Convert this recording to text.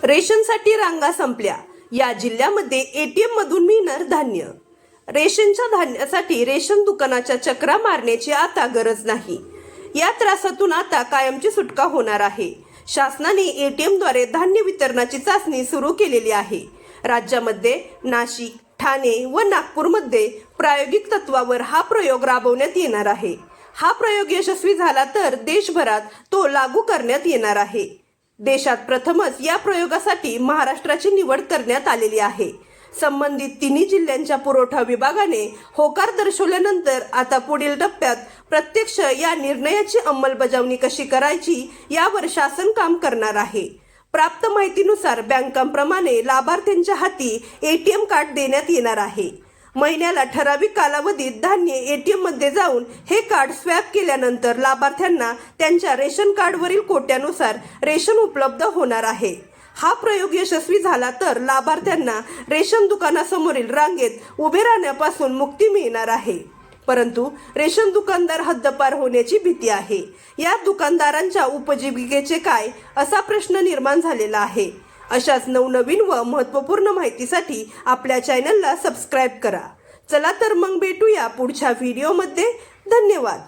रेशनसाठी रांगा संपल्या. या जिल्ह्यामध्ये एटीएम मधून मिळणार धान्य. रेशनच्या धान्यासाठी रेशन दुकानाच्या चक्रा मारण्याची आता गरज नाही. या त्रासातून आता कायमची सुटका होणार आहे. शासनाने एटीएमद्वारे धान्य वितरणाची चाचणी सुरू केलेली आहे. राज्यामध्ये नाशिक, ठाणे व नागपूरमध्ये प्रायोगिक तत्वावर हा प्रयोग राबवण्यात येणार आहे. हा प्रयोग यशस्वी झाला तर देशभरात तो लागू करण्यात येणार आहे. देशात प्रथमच या प्रयोगासाठी महाराष्ट्राची निवड करण्यात आलेली आहे. संबंधित तिन्ही जिल्ह्यांच्या पुरवठा विभागाने होकार दर्शवल्यानंतर आता पुढील टप्प्यात प्रत्यक्ष या निर्णयाची अंमलबजावणी कशी करायची यावर शासन काम करणार आहे. प्राप्त माहितीनुसार बँकांप्रमाणे लाभार्थ्यांच्या हाती एटीएम कार्ड देण्यात येणार आहे. महिन्याला ठराविक कालावधीत धान्य एटीएम मध्ये जाऊन हे कार्ड स्वॅप केल्यानंतर लाभार्थ्यांना त्यांच्या रेशन कार्डवरील कोट्यानुसार रेशन उपलब्ध होणार आहे. हा प्रयोग यशस्वी झाला तर लाभार्थ्यांना रेशन दुकानासमोरील रांगेत उभे राहण्यापासून मुक्ती मिळणार आहे. परंतु रेशन दुकानदार हद्दपार होण्याची भीती आहे. या दुकानदारांच्या उपजीविकेचे काय असा प्रश्न निर्माण झालेला आहे. अशाच नवनवीन व महत्त्वपूर्ण माहितीसाठी आपल्या चॅनलला सबस्क्राईब करा. चला तर मग भेटूया पुढच्या व्हिडिओमध्ये. धन्यवाद.